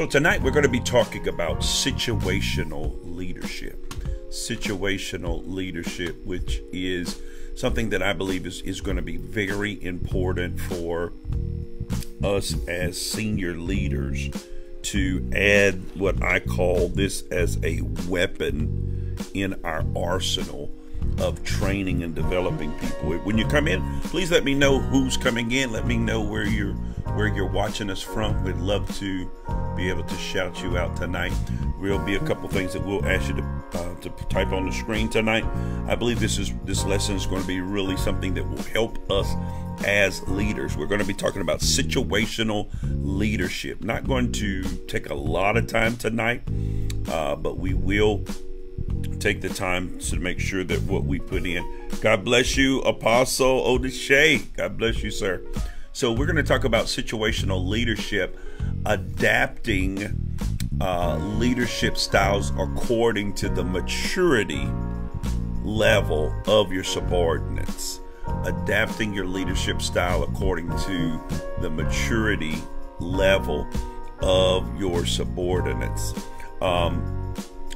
So tonight we're going to be talking about situational leadership. Situational leadership, which is something that I believe is going to be very important for us as senior leaders to add what I call this as a weapon in our arsenal of training and developing people. When you come in, please let me know who's coming in. Let me know where you're watching us from. We'd love to be able to shout you out tonight. There'll be a couple things that we'll ask you to type on the screen tonight. I believe this lesson is going to be really something that will help us as leaders. We're going to be talking about situational leadership. Not going to take a lot of time tonight, but we will take the time to make sure that what we put in. God bless you, Apostle O'Shea. God bless you, sir. So we're going to talk about situational leadership, adapting leadership styles according to the maturity level of your subordinates. Adapting your leadership style according to the maturity level of your subordinates.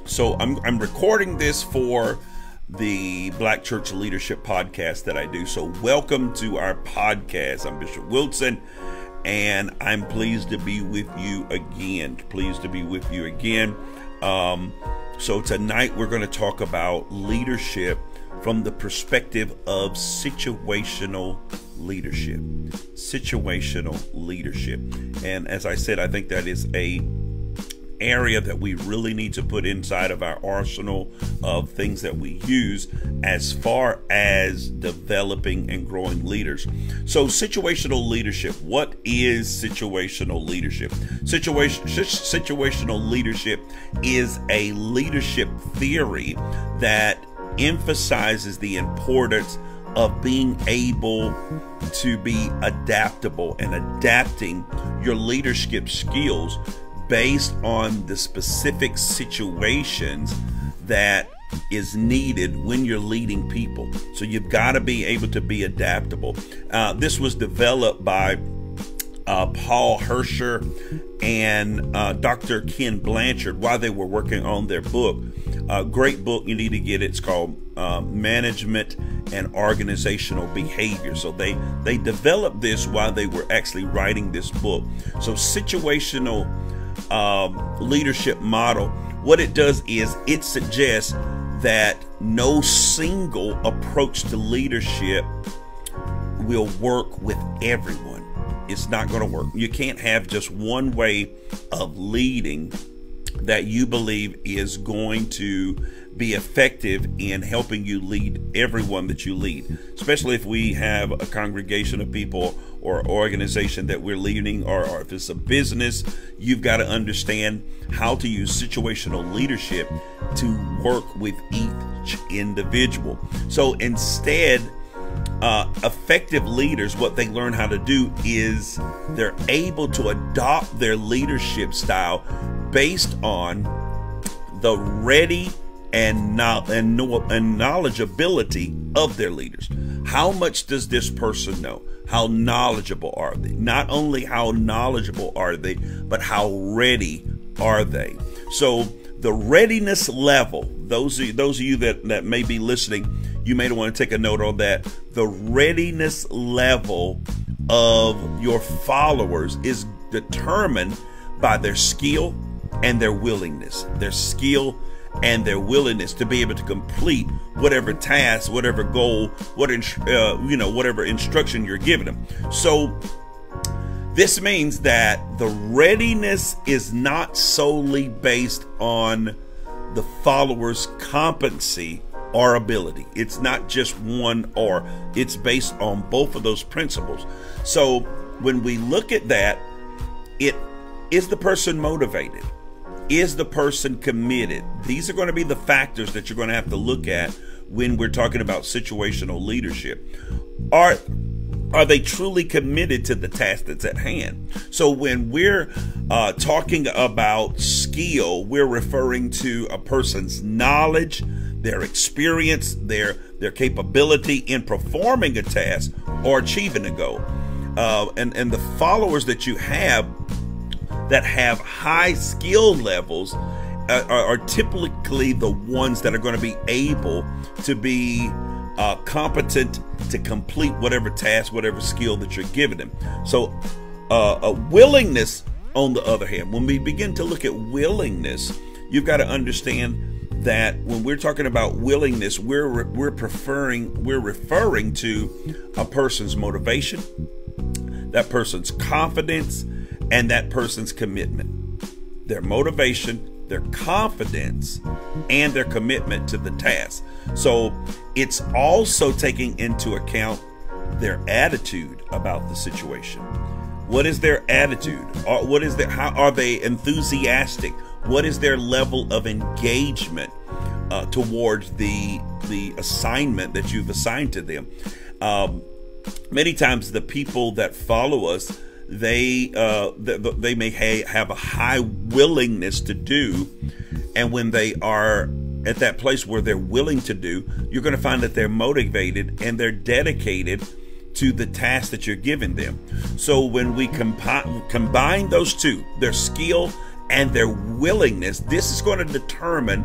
So I'm recording this for the Black Church Leadership Podcast that I do. So welcome to our podcast. I'm Bishop Wilson, and I'm pleased to be with you again. So tonight we're going to talk about leadership from the perspective of situational leadership. Situational leadership. And as I said, I think that is an area that we really need to put inside of our arsenal of things that we use as far as developing and growing leaders. So situational leadership. What is situational leadership? Situational leadership is a leadership theory that emphasizes the importance of being able to be adaptable and adapting your leadership skills based on the specific situations that is needed when you're leading people. So you've got to be able to be adaptable. This was developed by Paul Herscher and Dr. Ken Blanchard while they were working on their book. Great book. You need to get it. It's called Management and Organizational Behavior. So they developed this while they were actually writing this book. So situational leadership model, what it does is it suggests that no single approach to leadership will work with everyone. It's not going to work. You can't have just one way of leading that you believe is going to be effective in helping you lead everyone that you lead, especially if we have a congregation of people or organization that we're leading, or if it's a business. You've got to understand how to use situational leadership to work with each individual. So instead, effective leaders, what they learn how to do is they're able to adopt their leadership style based on the ready and knowledgeability of their leaders. How much does this person know? How knowledgeable are they? Not only how knowledgeable are they, but how ready are they? So the readiness level, those of you that may be listening, you may want to take a note on that. The readiness level of your followers is determined by their skill and their willingness. Their skill and their willingness to be able to complete whatever task, whatever goal, whatever instruction you're giving them. So this means that the readiness is not solely based on the follower's competency or ability. It's not just one or, it's based on both of those principles. So when we look at that, is the person motivated? Is the person committed? These are going to be the factors that you're going to have to look at when we're talking about situational leadership. Are they truly committed to the task that's at hand? So when we're talking about skill, we're referring to a person's knowledge, their experience, their capability in performing a task or achieving a goal. And the followers that you have, that have high skill levels are typically the ones that are going to be able to be competent to complete whatever task, whatever skill that you're giving them. So a willingness, on the other hand, when we begin to look at willingness, you've got to understand that when we're talking about willingness, we're referring to a person's motivation, that person's confidence, and that person's commitment. Their motivation, their confidence, and their commitment to the task. So it's also taking into account their attitude about the situation. What is their attitude? How are they enthusiastic? What is their level of engagement towards the assignment that you've assigned to them? Many times the people that follow us, they may have a high willingness to do, and when they are at that place where they're willing to do, you're going to find that they're motivated and they're dedicated to the task that you're giving them. So when we combine those two, their skill and their willingness, this is going to determine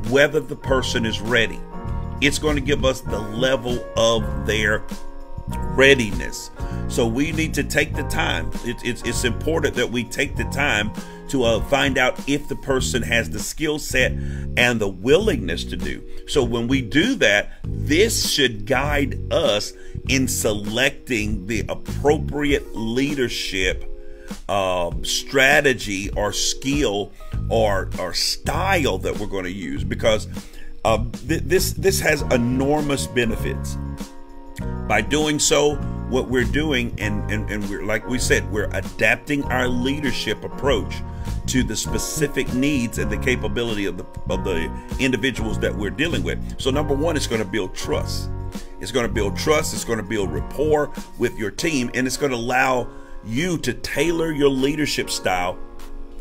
whether the person is ready. It's going to give us the level of their readiness. So we need to take the time. It's important that we take the time to find out if the person has the skill set and the willingness to do. So when we do that, this should guide us in selecting the appropriate leadership strategy or skill or style that we're going to use, because this has enormous benefits. By doing so, what we're doing, and we're, like we said, we're adapting our leadership approach to the specific needs and the capability of the individuals that we're dealing with. So number one, it's going to build trust. It's going to build trust. It's going to build rapport with your team, and it's going to allow you to tailor your leadership style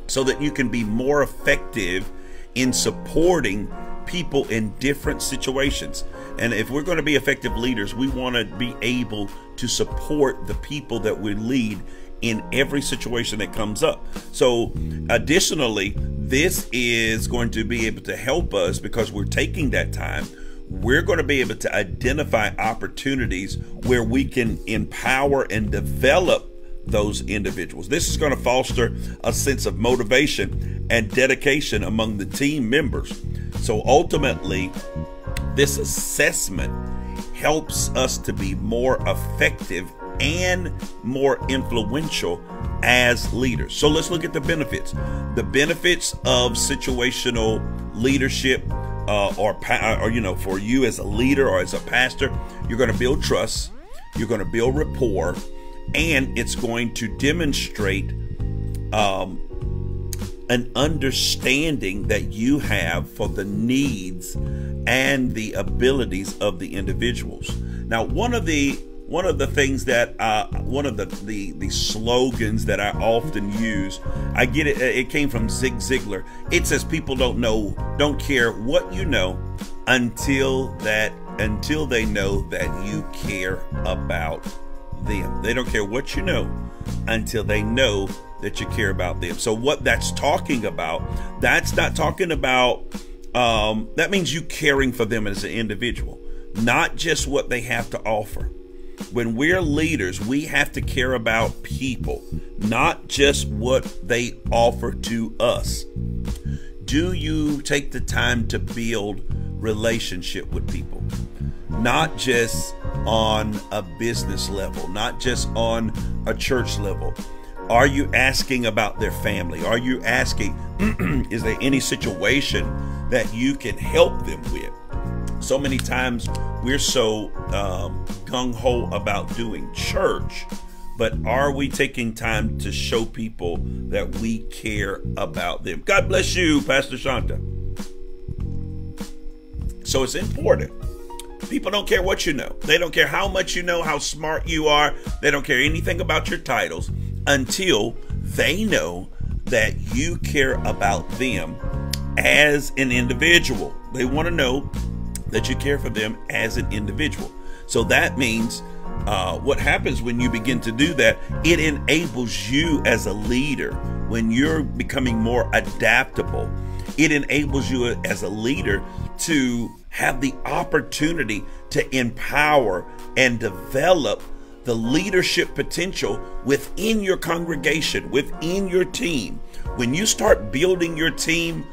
so that you can be more effective in supporting people in different situations. And if we're going to be effective leaders, we want to be able to support the people that we lead in every situation that comes up. So additionally, this is going to be able to help us because we're taking that time. We're going to be able to identify opportunities where we can empower and develop those individuals. This is going to foster a sense of motivation and dedication among the team members. So ultimately, this assessment helps us to be more effective and more influential as leaders. So let's look at the benefits. The benefits of situational leadership, or for you as a leader or as a pastor, you're going to build trust, you're going to build rapport, and it's going to demonstrate an understanding that you have for the needs and the abilities of the individuals. Now, one of the things that one of the slogans that I often use, I get it. It came from Zig Ziglar. It says, "People don't care what you know until they know that you care about them." They don't care what you know until they know that you care about them. So what that's talking about, that's not talking about, that means you caring for them as an individual, not just what they have to offer. When we're leaders, we have to care about people, not just what they offer to us. Do you take the time to build relationship with people? Not just on a business level, not just on a church level. Are you asking about their family? Are you asking, is there any situation that you can help them with? So many times we're so gung-ho about doing church, but are we taking time to show people that we care about them? God bless you, Pastor Shanta. So it's important. People don't care what you know. They don't care how much you know, how smart you are. They don't care anything about your titles until they know that you care about them as an individual. They want to know that you care for them as an individual. So that means what happens when you begin to do that, it enables you as a leader when you're becoming more adaptable, it enables you as a leader to have the opportunity to empower and develop the leadership potential within your congregation, within your team. When you start building your team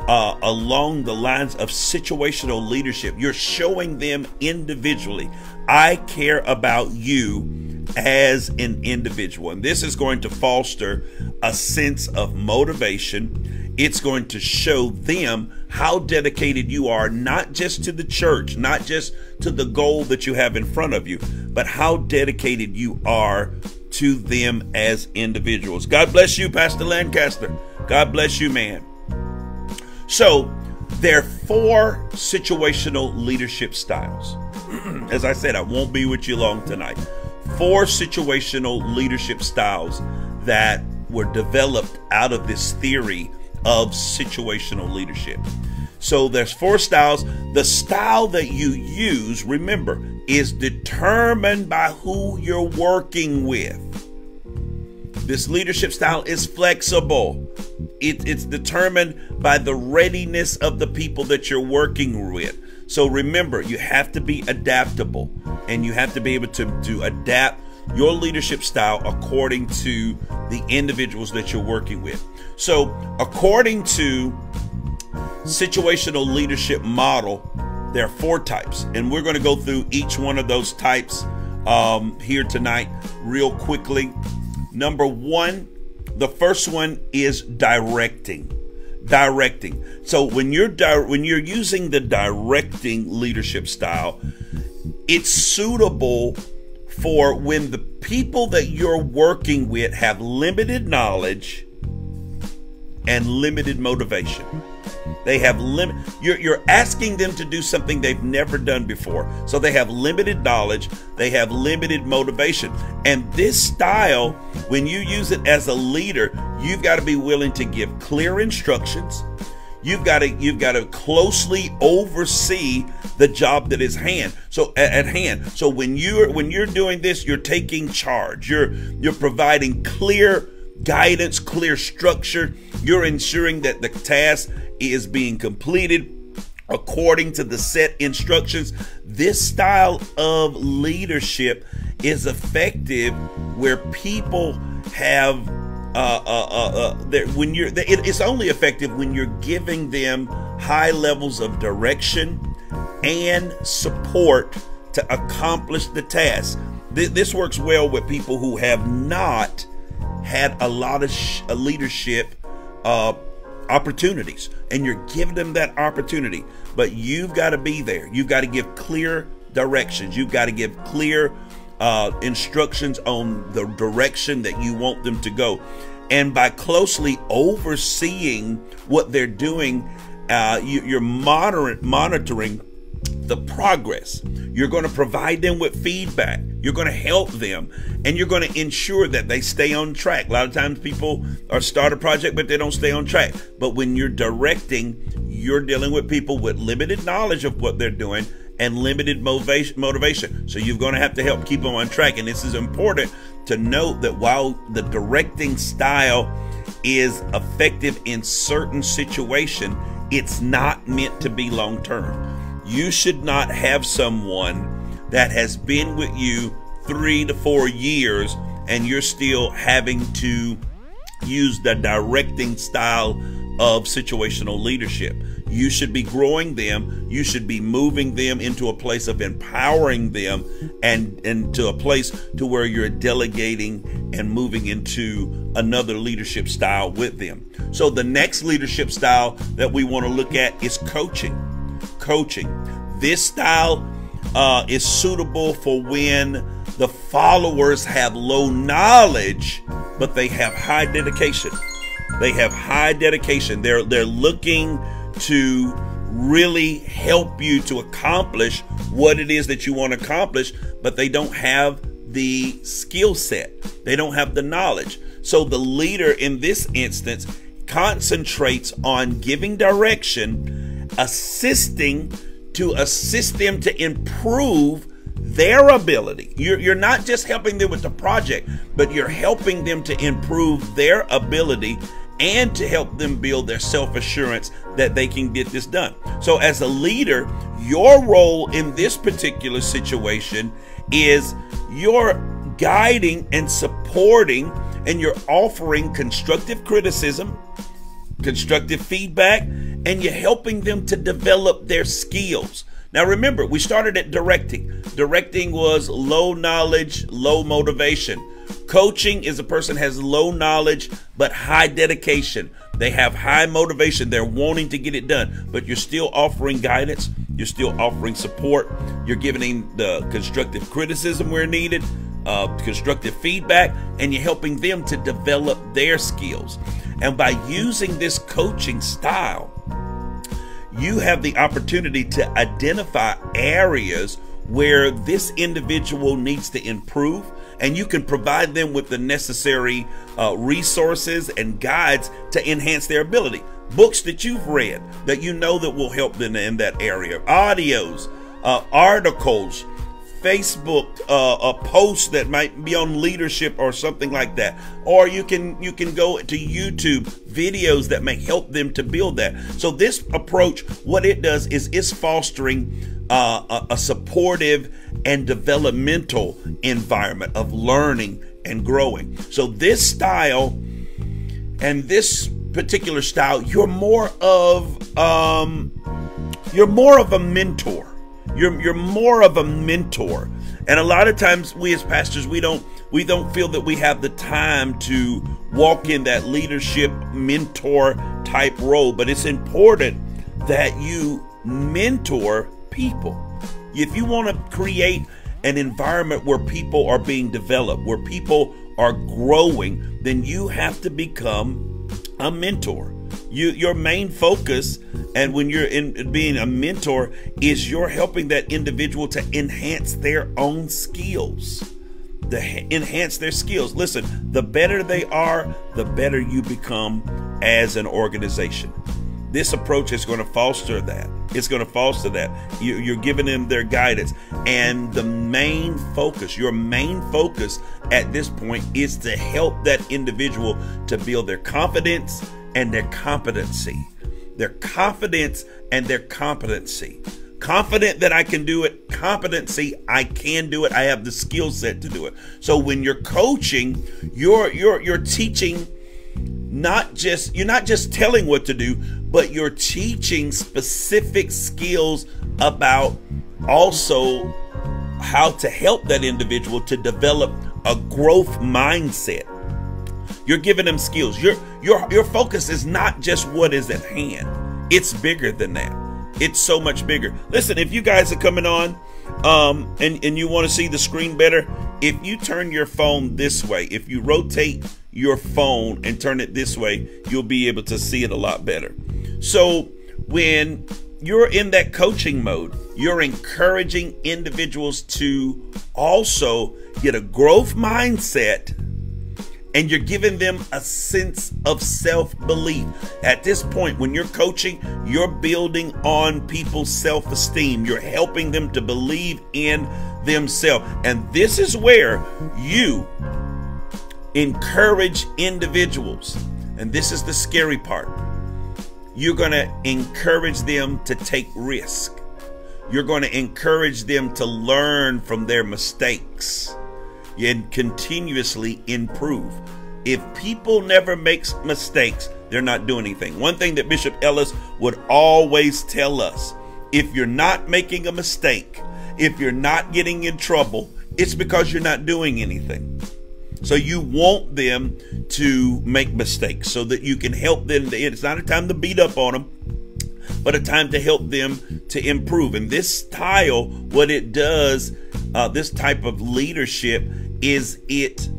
along the lines of situational leadership, you're showing them individually, I care about you as an individual. And this is going to foster a sense of motivation. It's going to show them how dedicated you are, not just to the church, not just to the goal that you have in front of you, but how dedicated you are to them as individuals. God bless you, Pastor Lancaster. God bless you, man. So there are 4 situational leadership styles. As I said, I won't be with you long tonight. 4 situational leadership styles that were developed out of this theory of situational leadership. So there's 4 styles. The style that you use, remember, is determined by who you're working with. This leadership style is flexible. It's determined by the readiness of the people that you're working with. So remember, you have to be adaptable, and you have to be able to adapt your leadership style according to the individuals that you're working with. So according to situational leadership model, there are 4 types, and we're going to go through each one of those types here tonight real quickly. Number 1, the first one is directing. So when you're using the directing leadership style, it's suitable for when the people that you're working with have limited knowledge and limited motivation. They have you're asking them to do something they've never done before. So they have limited knowledge, they have limited motivation. And this style, when you use it as a leader, you've got to be willing to give clear instructions. You've got to closely oversee the job that is at hand. So when you're doing this, you're taking charge. You're providing clear guidance, clear structure. You're ensuring that the task is being completed according to the set instructions. This style of leadership is effective where people have it's only effective when you're giving them high levels of direction and support to accomplish the task. This works well with people who have not had a lot of leadership opportunities, and you're giving them that opportunity, but you've got to be there. You've got to give clear directions. You've got to give clear instructions on the direction that you want them to go. And by closely overseeing what they're doing, you're monitoring the progress. You're going to provide them with feedback. You're going to help them, and you're going to ensure that they stay on track. A lot of times people start a project, but they don't stay on track. But when you're directing, you're dealing with people with limited knowledge of what they're doing and limited motivation. So you're going to have to help keep them on track. And this is important to note, that while the directing style is effective in certain situations, it's not meant to be long term. You should not have someone that has been with you 3 to 4 years and you're still having to use the directing style of situational leadership. You should be growing them. You should be moving them into a place of empowering them, and to a place to where you're delegating and moving into another leadership style with them. So the next leadership style that we want to look at is coaching. This style is suitable for when the followers have low knowledge, but they have high dedication. They're looking to really help you to accomplish what it is that you want to accomplish, but they don't have the skill set. They don't have the knowledge. So the leader in this instance concentrates on giving direction, assist them to improve their ability. You're not just helping them with the project, but you're helping them to improve their ability and to help them build their self-assurance that they can get this done. So as a leader, your role in this particular situation is you're guiding and supporting, and you're offering constructive criticism, constructive feedback, and you're helping them to develop their skills. Now remember, we started at directing. Directing was low knowledge, low motivation. Coaching is a person has low knowledge but high dedication. They have high motivation. They're wanting to get it done, but you're still offering guidance. You're still offering support. You're giving the constructive criticism where needed, constructive feedback, and you're helping them to develop their skills. And by using this coaching style, you have the opportunity to identify areas where this individual needs to improve, and you can provide them with the necessary resources and guides to enhance their ability. Books that you've read that you know that will help them in that area, audios, articles, Facebook posts that might be on leadership or something like that, or you can go to YouTube videos that may help them to build that. So this approach, what it does is it's fostering a supportive and developmental environment of learning and growing. So this style and this particular style, you're more of a mentor. You're more of a mentor. And a lot of times we as pastors, we don't feel that we have the time to walk in that leadership mentor type role, but it's important that you mentor people. If you want to create an environment where people are being developed, where people are growing, then you have to become a mentor. Your main focus, and when you're in being a mentor, is you're helping that individual to enhance their own skills. Enhance their skills. Listen, the better they are, the better you become as an organization. This approach is going to foster that. It's going to foster that. You're giving them their guidance. And the main focus, your main focus at this point is to help that individual to build their confidence and their competency. Their confidence and their competency. Confident that I can do it. Competency, I can do it. I have the skill set to do it. So when you're coaching, you're teaching. You're not just telling what to do, but you're teaching specific skills about also how to help that individual to develop a growth mindset. You're giving them skills. Your focus is not just what is at hand. It's bigger than that. It's so much bigger. Listen, if you guys are coming on and you want to see the screen better, if you turn your phone this way, if you rotate your phone and turn it this way, you'll be able to see it a lot better. So when you're in that coaching mode, you're encouraging individuals to also get a growth mindset, and you're giving them a sense of self-belief. At this point, when you're coaching, you're building on people's self-esteem. You're helping them to believe in themselves. And this is where you encourage individuals. And this is the scary part. You're going to encourage them to take risk. You're going to encourage them to learn from their mistakes and continuously improve. If people never make mistakes, they're not doing anything. One thing that Bishop Ellis would always tell us, if you're not making a mistake, if you're not getting in trouble, it's because you're not doing anything. So you want them to make mistakes so that you can help them. It's not a time to beat up on them, but a time to help them to improve. And this style, what it does, this type of leadership, is it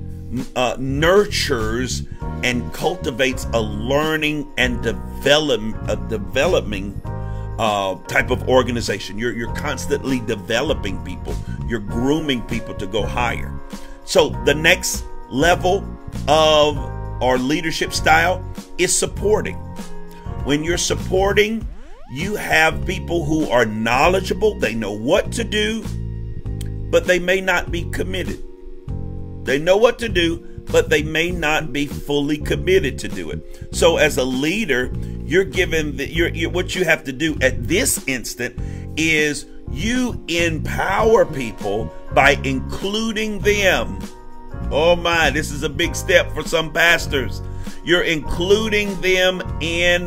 nurtures and cultivates a learning and developing type of organization. You're constantly developing people. You're grooming people to go higher. So the next level of our leadership style is supporting. When you're supporting, you have people who are knowledgeable. They know what to do. but they may not be committed. They know what to do, but they may not be fully committed to do it. So as a leader, you're given what you have to do at this instant is you empower people by including them. Oh my, this is a big step for some pastors. You're including them in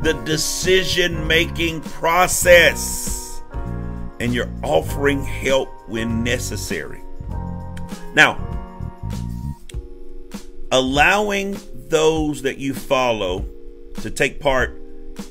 the decision-making process, and you're offering help when necessary. Now, allowing those that you follow to take part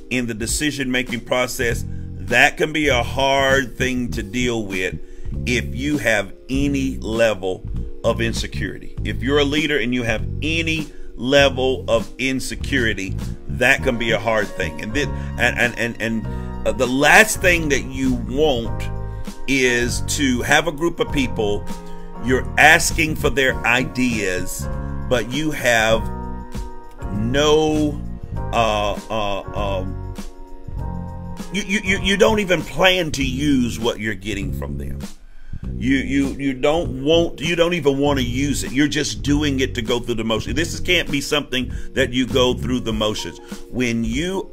in the decision-making process, that can be a hard thing to deal with if you have any level of insecurity. If you're a leader and you have any level of insecurity, that can be a hard thing. And the last thing that you want is to have a group of people, you're asking for their ideas, but you have no you don't even plan to use what you're getting from them. You don't even want to use it. You're just doing it to go through the motions. This can't be something that you go through the motions. When you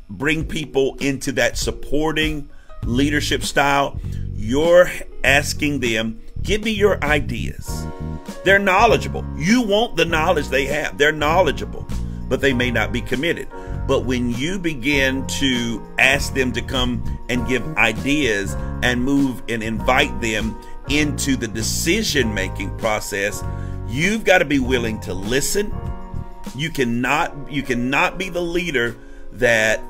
bring people into that supporting leadership style, you're asking them, give me your ideas. They're knowledgeable. You want the knowledge they have. They're knowledgeable, but they may not be committed. But when you begin to ask them to come and give ideas and move and invite them into the decision-making process, you've got to be willing to listen. You cannot be the leader that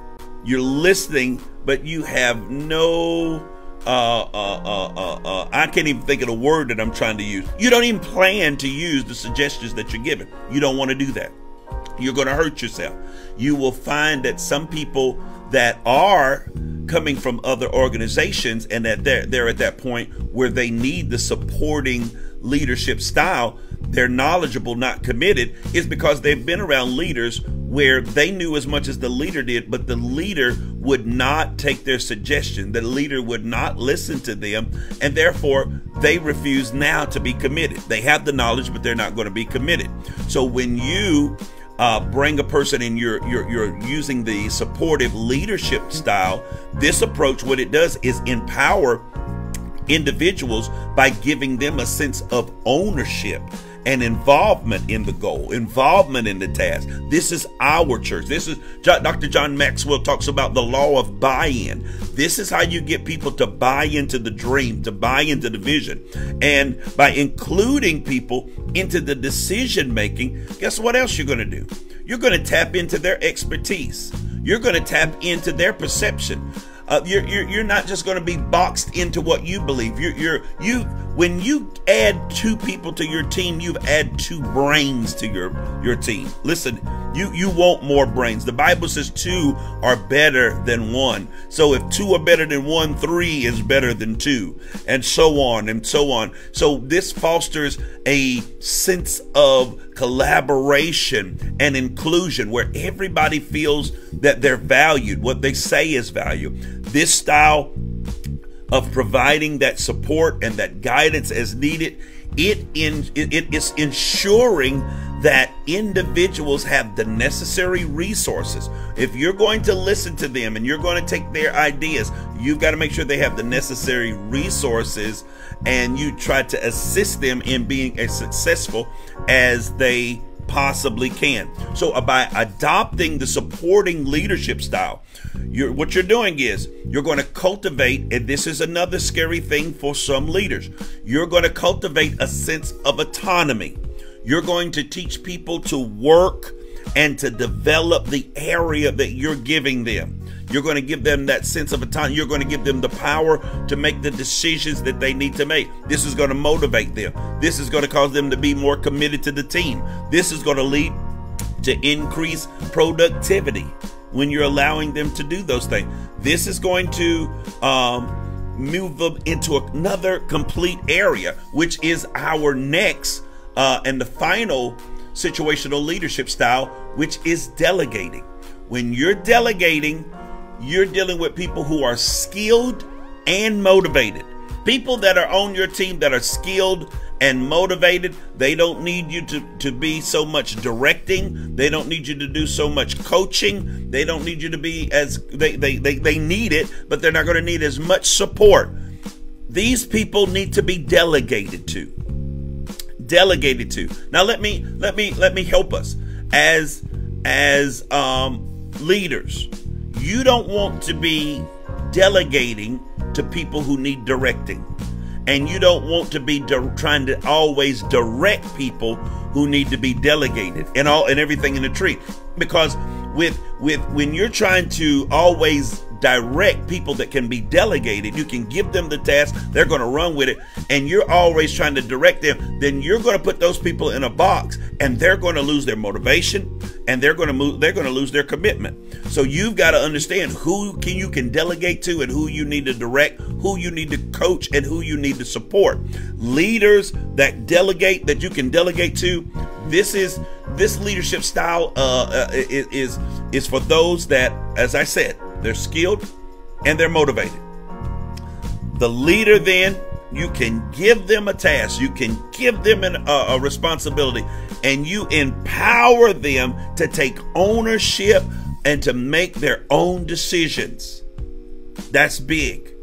you're listening, but you have no I can't even think of the word that I'm trying to use. You don't even plan to use the suggestions that you're given. You don't want to do that. You're going to hurt yourself. You will find that some people that are coming from other organizations and that they're at that point where they need the supporting leadership style, they're knowledgeable, not committed, is because they've been around leaders where they knew as much as the leader did, but the leader would not take their suggestion. The leader would not listen to them, and therefore they refuse now to be committed. They have the knowledge, but they're not going to be committed. So when you bring a person and you're using the supportive leadership style, this approach, what it does is empower individuals by giving them a sense of ownership and involvement in the goal, involvement in the task. This is our church. This is Dr. John Maxwell talks about the law of buy-in. This is how you get people to buy into the dream, to buy into the vision. And by including people into the decision making, guess what else you're going to do? You're going to tap into their expertise. You're going to tap into their perception. You're not just going to be boxed into what you believe. When you add 2 people to your team, you've added 2 brains to your team. Listen, you want more brains. The Bible says 2 are better than 1. So if 2 are better than 1, 3 is better than 2, and so on and so on. So this fosters a sense of collaboration and inclusion where everybody feels that they're valued, what they say is valued. This style of providing that support and that guidance as needed, it is ensuring that individuals have the necessary resources. If you're going to listen to them and you're going to take their ideas, you've got to make sure they have the necessary resources, and you try to assist them in being as successful as they possibly can. So by adopting the supporting leadership style, what you're doing is you're going to cultivate, and this is another scary thing for some leaders, you're going to cultivate a sense of autonomy. You're going to teach people to work and to develop the area that you're giving them. You're going to give them that sense of autonomy. You're going to give them the power to make the decisions that they need to make. This is going to motivate them. This is going to cause them to be more committed to the team. This is going to lead to increased productivity when you're allowing them to do those things. This is going to move them into another complete area, which is our next and the final situational leadership style, which is delegating. When you're delegating, you're dealing with people who are skilled and motivated. People that are on your team that are skilled and motivated, they don't need you to be so much directing. They don't need you to do so much coaching. They don't need you to be as, they need it, but they're not going to need as much support. These people need to be delegated to. Now let me help us as leaders. You don't want to be delegating to people who need directing, and you don't want to be trying to always direct people who need to be delegated and everything in the tree. Because when you're trying to always direct people that can be delegated, you can give them the task, they're going to run with it, and you're always trying to direct them, then you're going to put those people in a box, and they're going to lose their motivation, and they're going to lose their commitment. So you've got to understand who you can delegate to, and who you need to direct, who you need to coach, and who you need to support. Leaders that delegate, that you can delegate to, this leadership style is for those that, as I said, they're skilled and they're motivated. The leader, then, you can give them a task, you can give them a responsibility, and you empower them to take ownership and to make their own decisions. That's big.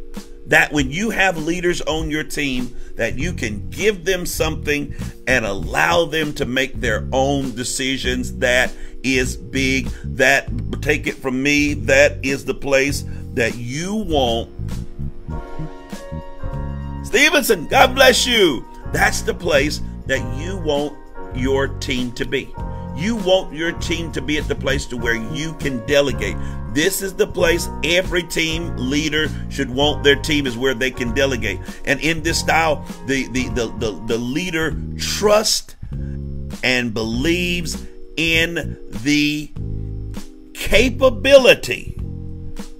That when you have leaders on your team, that you can give them something and allow them to make their own decisions, that is big. That, take it from me, that is the place that you want. Stevenson, God bless you. That's the place that you want your team to be. You want your team to be at the place to where you can delegate. This is the place every team leader should want their team, is where they can delegate. And in this style, the leader trusts and believes in the capability.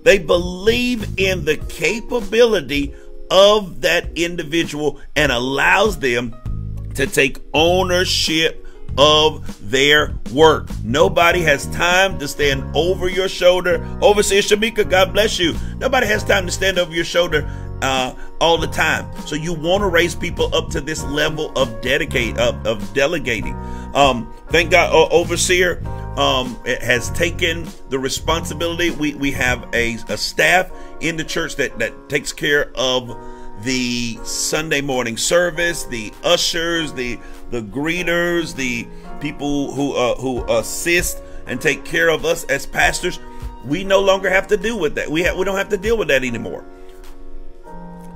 They believe in the capability of that individual and allows them to take ownership of their work. Nobody has time to stand over your shoulder. Overseer Shamika, God bless you. Nobody has time to stand over your shoulder all the time. So you want to raise people up to this level of delegating. Thank God, Overseer has taken the responsibility. We have a staff in the church that takes care of the Sunday morning service, the ushers, the greeters, the people who assist and take care of us as pastors. We no longer have to deal with that. We don't have to deal with that anymore.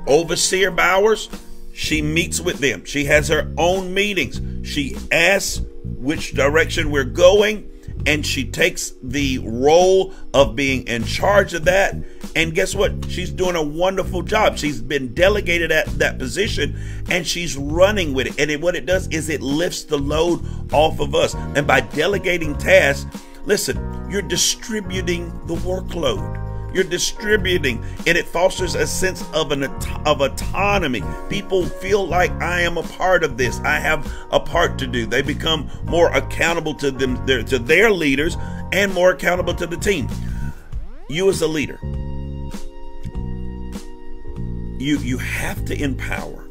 Overseer Bowers, she meets with them. She has her own meetings. She asks which direction we're going, and she takes the role of being in charge of that. And guess what? She's doing a wonderful job. She's been delegated at that position, and she's running with it. And what it does is it lifts the load off of us. And by delegating tasks, listen, you're distributing the workload. You're distributing, and it fosters a sense of autonomy. People feel like, I am a part of this. I have a part to do. They become more accountable to their leaders, and more accountable to the team. You as a leader, you have to empower.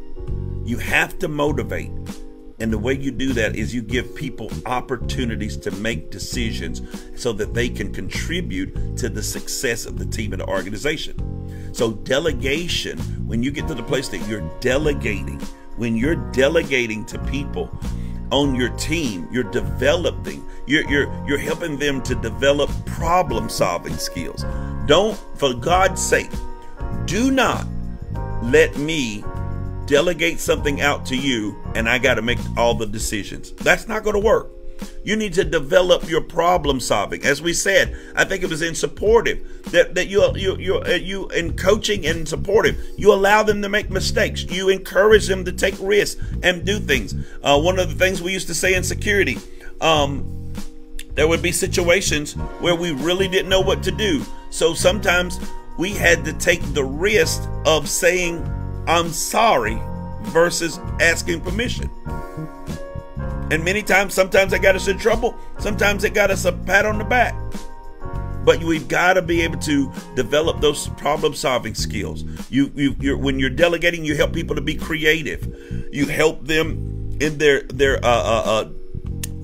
You have to motivate. And the way you do that is you give people opportunities to make decisions so that they can contribute to the success of the team and the organization. So delegation, when you get to the place that you're delegating, when you're delegating to people on your team, you're developing, you're helping them to develop problem-solving skills. Don't, for God's sake, do not let me delegate something out to you and I got to make all the decisions. That's not going to work. You need to develop your problem solving. As we said, I think it was in supportive that you in coaching and supportive, you allow them to make mistakes. You encourage them to take risks and do things. One of the things we used to say in security, there would be situations where we really didn't know what to do. So sometimes we had to take the risk of saying, I'm sorry, versus asking permission. And many times, sometimes it got us in trouble. Sometimes it got us a pat on the back. But we've got to be able to develop those problem-solving skills. When you're delegating, you help people to be creative. You help them in their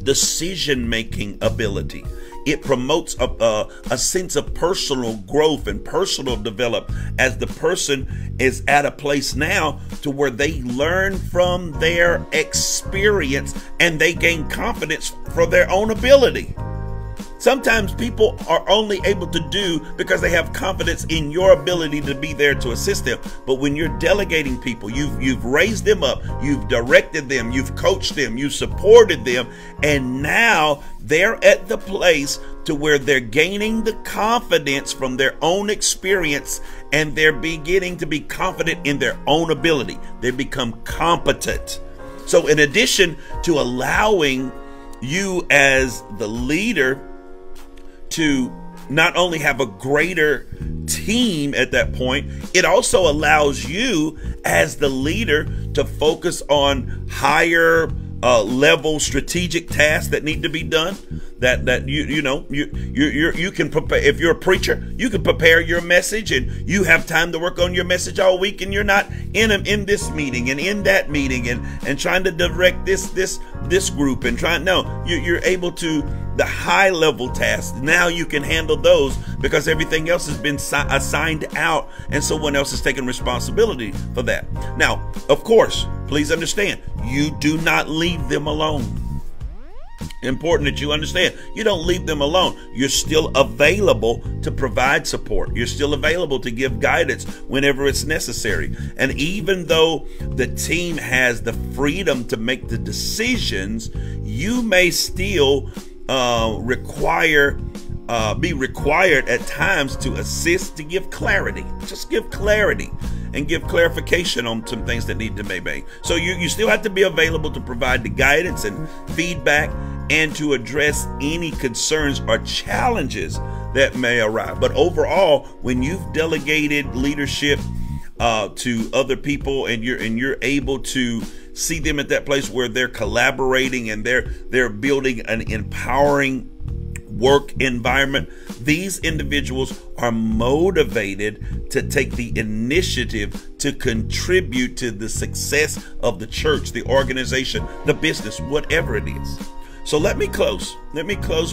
decision-making ability. It promotes a sense of personal growth and personal development as the person is at a place now to where they learn from their experience and they gain confidence for their own ability. Sometimes people are only able to do because they have confidence in your ability to be there to assist them. But when you're delegating people, you've raised them up, you've directed them, you've coached them, you've supported them, and now they're at the place to where they're gaining the confidence from their own experience, and they're beginning to be confident in their own ability. They become competent. So in addition to allowing you as the leader to not only have a greater team at that point, it also allows you as the leader to focus on higher level strategic tasks that need to be done. That you can prepare. If you're a preacher, you can prepare your message, and you have time to work on your message all week, and you're not in this meeting and in that meeting and trying to direct this group and you're able to the high level tasks. Now you can handle those because everything else has been assigned out, and someone else is taking responsibility for that. Now, of course, please understand, you do not leave them alone. Important that you understand, you don't leave them alone. You're still available to provide support. You're still available to give guidance whenever it's necessary. And even though the team has the freedom to make the decisions, you may still be required at times to assist, to give clarity. Just give clarity and give clarification on some things that need to be made. So you still have to be available to provide the guidance and feedback and to address any concerns or challenges that may arise. But overall, when you've delegated leadership to other people and you're able to see them at that place where they're collaborating and they're building an empowering work environment, these individuals are motivated to take the initiative to contribute to the success of the church, the organization, the business, whatever it is. So let me close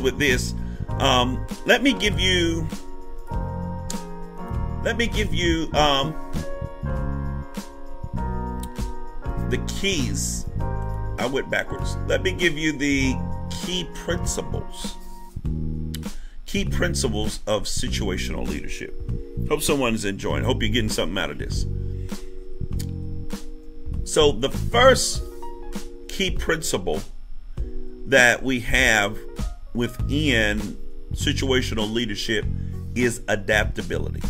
with this. Let me give you the keys. I went backwards. Let me give you the key principles of situational leadership. Hope someone's enjoying. Hope you're getting something out of this. So the first key principle that we have within situational leadership is adaptability.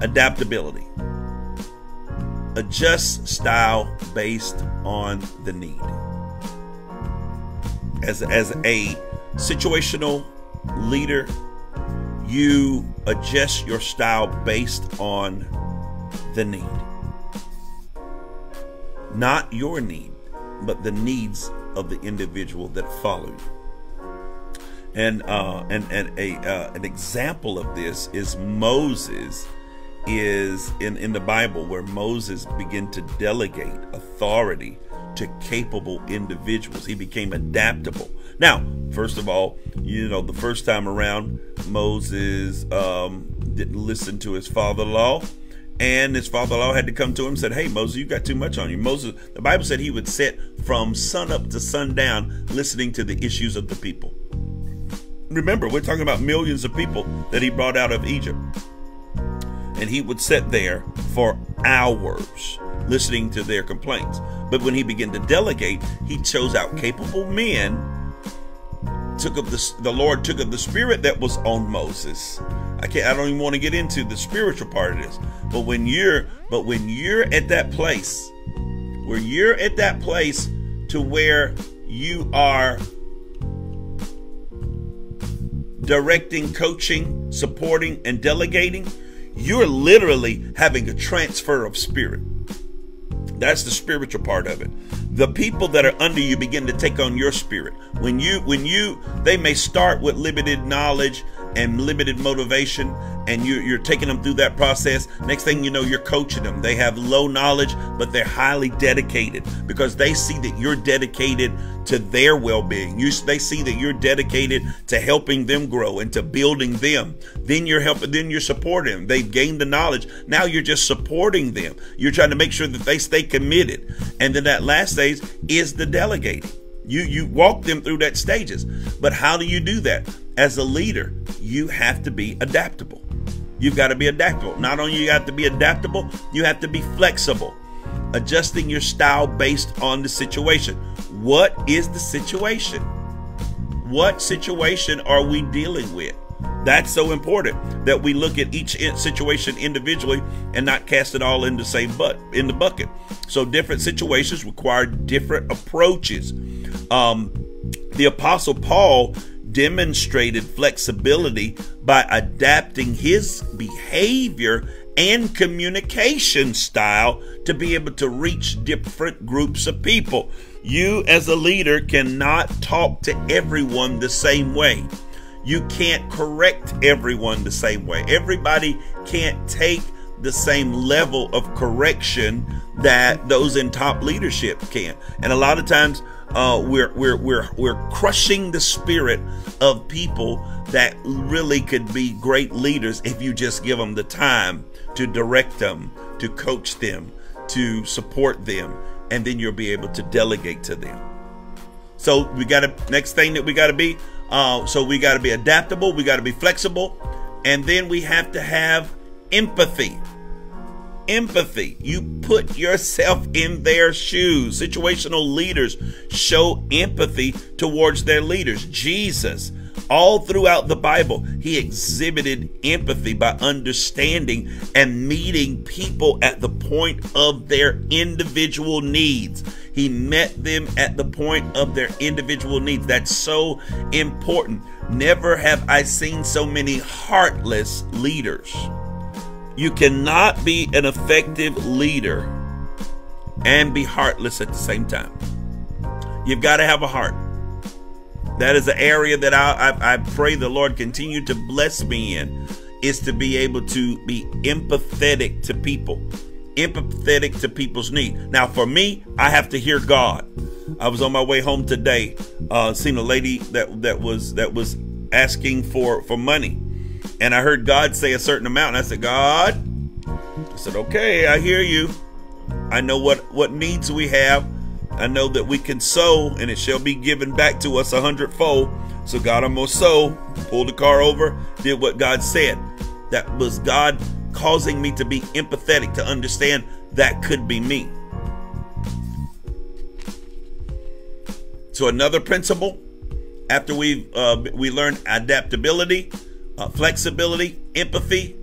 Adaptability. Adjust style based on the need. As a situational leader, you adjust your style based on the need. Not your need, but the needs of the individual that follow you. And an example of this is Moses is in the Bible, where Moses began to delegate authority to capable individuals. He became adaptable. Now, first of all, the first time around, Moses didn't listen to his father-in-law, and his father-in-law had to come to him and said, "Hey, Moses, you got too much on you." Moses, the Bible said he would sit from sun up to sundown listening to the issues of the people. Remember, we're talking about millions of people that he brought out of Egypt. And he would sit there for hours listening to their complaints. But when he began to delegate, he chose out capable men. The Lord took of the spirit that was on Moses. I don't even want to get into the spiritual part of this. But when you're at that place, to where you are directing, coaching, supporting, and delegating, you're literally having a transfer of spirit. That's the spiritual part of it. the people that are under you begin to take on your spirit. They may start with limited knowledge and limited motivation, and you're taking them through that process. Next thing you know, you're coaching them. They have low knowledge, but they're highly dedicated because they see that you're dedicated to their well-being. They see that you're dedicated to helping them grow and to building them. Then you're supporting them. They've gained the knowledge. Now you're just supporting them. You're trying to make sure that they stay committed. And then that last stage is the delegating. You walk them through that stages. But how do you do that? As a leader, you have to be adaptable. You've got to be adaptable. Not only you have to be adaptable, you have to be flexible, adjusting your style based on the situation. What is the situation? What situation are we dealing with? That's so important that we look at each situation individually and not cast it all in the bucket. So different situations require different approaches. The Apostle Paul demonstrated flexibility by adapting his behavior and communication style to be able to reach different groups of people. You as a leader cannot talk to everyone the same way. You can't correct everyone the same way. Everybody can't take the same level of correction that those in top leadership can. And a lot of times we're crushing the spirit of people that really could be great leaders if you just give them the time to direct them, to coach them, to support them, and then you'll be able to delegate to them. So next thing that we got to be, so we got to be adaptable, we got to be flexible, and then we have to have empathy. Empathy. You put yourself in their shoes. Situational leaders show empathy towards their leaders. Jesus, all throughout the Bible, he exhibited empathy by understanding and meeting people at the point of their individual needs. He met them at the point of their individual needs. That's so important. Never have I seen so many heartless leaders. You cannot be an effective leader and be heartless at the same time. You've got to have a heart. That is an area that I pray the Lord continue to bless me in, is to be able to be empathetic to people, empathetic to people's needs. Now, for me, I have to hear God. I was on my way home today, seen a lady that was asking for money. And I heard God say a certain amount. And I said, God, I said, okay, I hear you. I know what needs we have. I know that we can sow and it shall be given back to us 100-fold. So God, I'm going to sow. Pulled the car over, did what God said. That was God causing me to be empathetic, to understand that could be me. So another principle, after we learn adaptability, flexibility, empathy,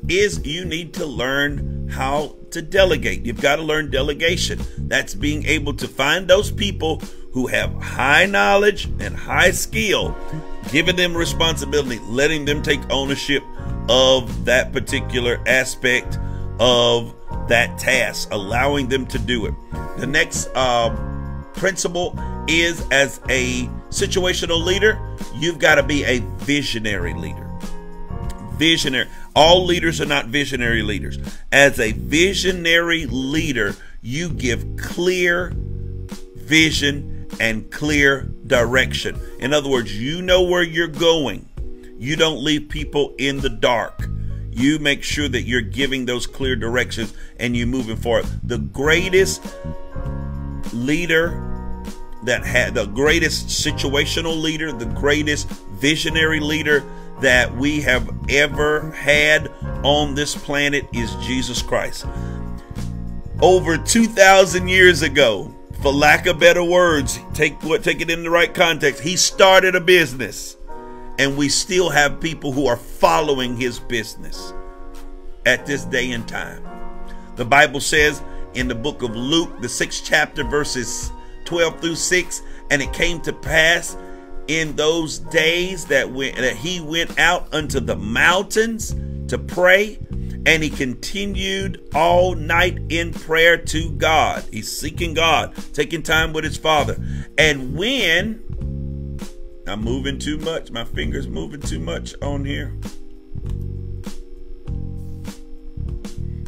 is you need to learn how to delegate. You've got to learn delegation. That's being able to find those people who have high knowledge and high skill, giving them responsibility, letting them take ownership of that particular aspect of that task, allowing them to do it. The next principle is, as a situational leader, you've got to be a visionary leader. Visionary. All leaders are not visionary leaders. As a visionary leader, you give clear vision and clear direction. In other words, you know where you're going. You don't leave people in the dark. You make sure that you're giving those clear directions and you're moving forward. The greatest leader the greatest situational leader, the greatest visionary leader that we have ever had on this planet is Jesus Christ. Over 2,000 years ago, for lack of better words, take it in the right context, he started a business, and we still have people who are following his business at this day and time. The Bible says in the book of Luke, the 6th chapter, verses 12 through 6, and it came to pass in those days that he went out unto the mountains to pray, And he continued all night in prayer to God. He's seeking God, taking time with his Father. And when, I'm moving too much, my finger's moving too much on here.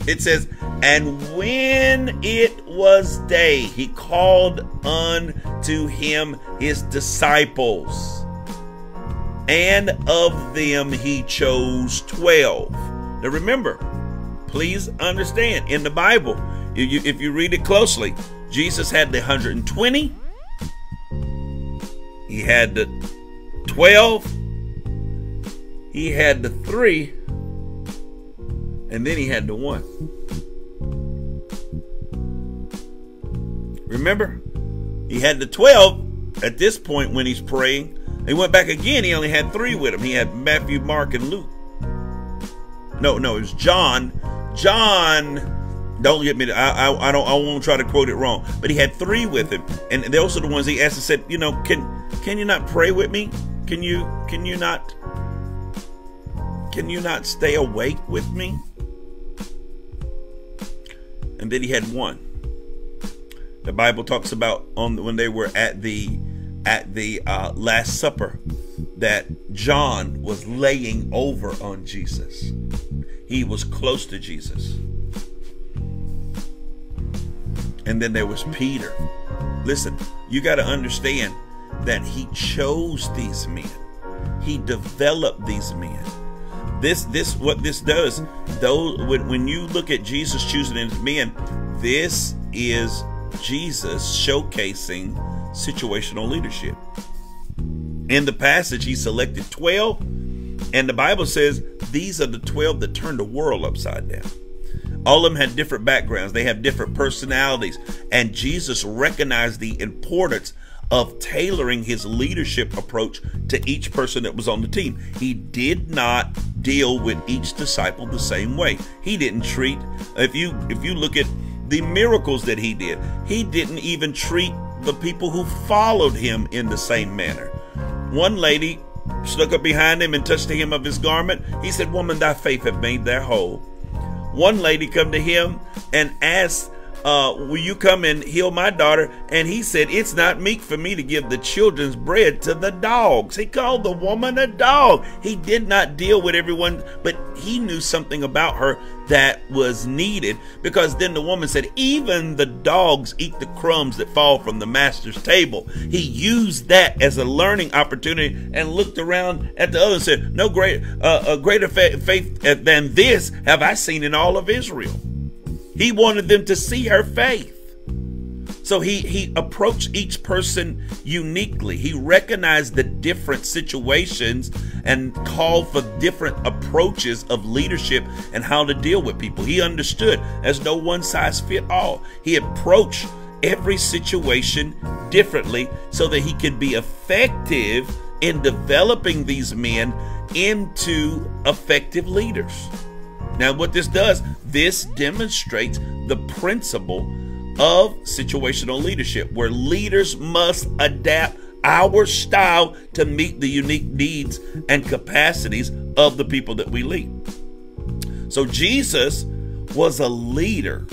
It says, and when it was day, he called unto him his disciples, and of them he chose 12. Now remember, please understand, in the Bible, if you read it closely, Jesus had the 120, he had the 12, he had the 3, and then he had the 1. Remember, he had the 12 at this point when he's praying. He went back again, he only had 3 with him. He had Matthew, Mark, and Luke. No, it was John. John, don't get me, I won't try to quote it wrong, but he had 3 with him. And those are the ones he asked and said, you know, can you not pray with me? Can you not stay awake with me? And then he had 1. The Bible talks about when they were at the Last Supper that John was laying over on Jesus. He was close to Jesus. And then there was Peter. Listen, you got to understand that he chose these men. He developed these men. What this does, though, when you look at Jesus choosing his men, this is Jesus showcasing situational leadership. In the passage, he selected 12, and the Bible says these are the 12 that turned the world upside down. All of them had different backgrounds. They have different personalities, and Jesus recognized the importance of tailoring his leadership approach to each person that was on the team. He did not deal with each disciple the same way. He didn't treat, if you look at the miracles that he didn't even treat the people who followed him in the same manner. One lady snuck up behind him and touched the hem of his garment. He said, "Woman, thy faith hath made thee whole." One lady come to him and asked, will you come and heal my daughter? And he said, "It's not meet for me to give the children's bread to the dogs." He called the woman a dog. He did not deal with everyone, but he knew something about her that was needed, because then the woman said, "Even the dogs eat the crumbs that fall from the master's table." He used that as a learning opportunity and looked around at the others and said, "No greater faith than this have I seen in all of Israel." He wanted them to see her faith. So he approached each person uniquely. He recognized the different situations and called for different approaches of leadership and how to deal with people. He understood there's no one size fit all. He approached every situation differently so that he could be effective in developing these men into effective leaders. Now, what this does, this demonstrates the principle of situational leadership, where leaders must adapt our style to meet the unique needs and capacities of the people that we lead. So Jesus was a leader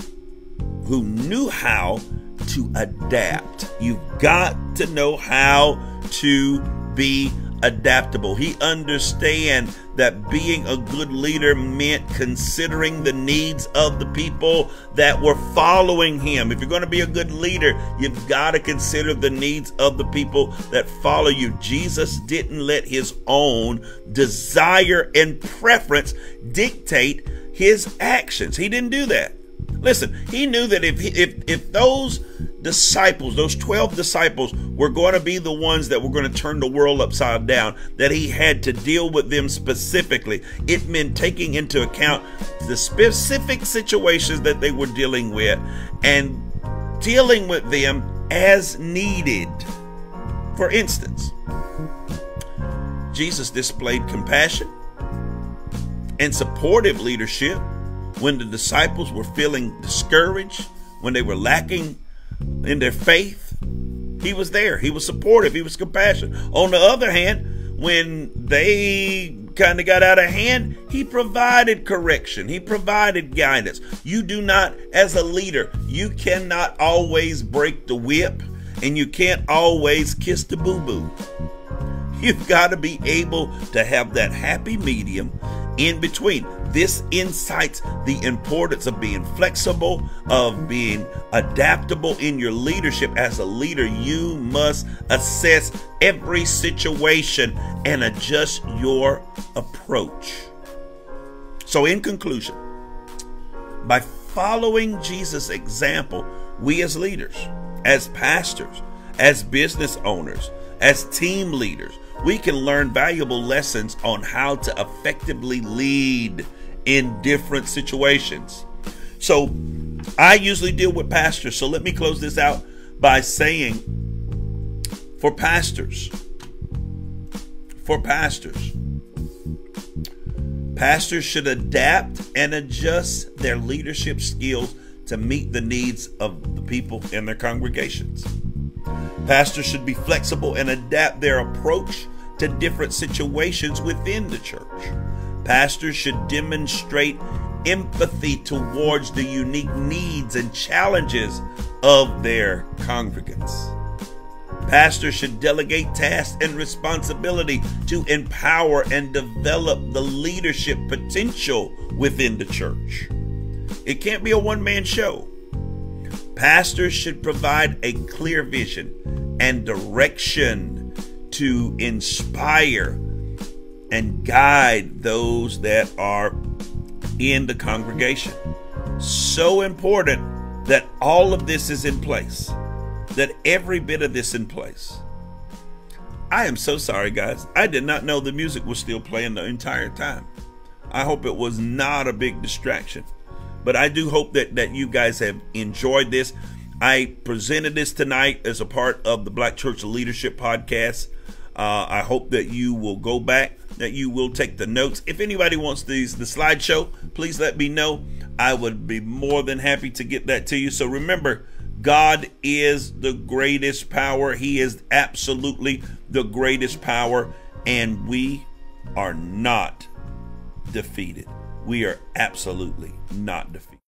who knew how to adapt. You've got to know how to be adaptable. He understand that being a good leader meant considering the needs of the people that were following him. If you're going to be a good leader, you've got to consider the needs of the people that follow you. Jesus didn't let his own desire and preference dictate his actions. He didn't do that. Listen, he knew that if those disciples, those 12 disciples, were going to be the ones that were going to turn the world upside down, that he had to deal with them specifically. It meant taking into account the specific situations that they were dealing with and dealing with them as needed. For instance, Jesus displayed compassion and supportive leadership when the disciples were feeling discouraged, when they were lacking in their faith. He was there. He was supportive. He was compassionate. On the other hand, when they kind of got out of hand, he provided correction. He provided guidance. You do not, as a leader, you cannot always break the whip, and you can't always kiss the boo-boo. You've got to be able to have that happy medium in between. This incites the importance of being flexible, of being adaptable in your leadership. As a leader, you must assess every situation and adjust your approach. So in conclusion, by following Jesus' example, we as leaders, as pastors, as business owners, as team leaders, we can learn valuable lessons on how to effectively lead in different situations. So I usually deal with pastors. So let me close this out by saying, for pastors, pastors should adapt and adjust their leadership skills to meet the needs of the people in their congregations. Pastors should be flexible and adapt their approach to different situations within the church. Pastors should demonstrate empathy towards the unique needs and challenges of their congregants. Pastors should delegate tasks and responsibility to empower and develop the leadership potential within the church. It can't be a one-man show. Pastors should provide a clear vision and direction to inspire and guide those that are in the congregation. So important that all of this is in place, that every bit of this in place. I am so sorry, guys. I did not know the music was still playing the entire time. I hope it was not a big distraction. But I do hope that you guys have enjoyed this. I presented this tonight as a part of the Black Church Leadership Podcast. I hope that you will go back, that you will take the notes. If anybody wants the slideshow, please let me know. I would be more than happy to get that to you. So remember, God is the greatest power. He is absolutely the greatest power, and we are not defeated. We are absolutely not defeated.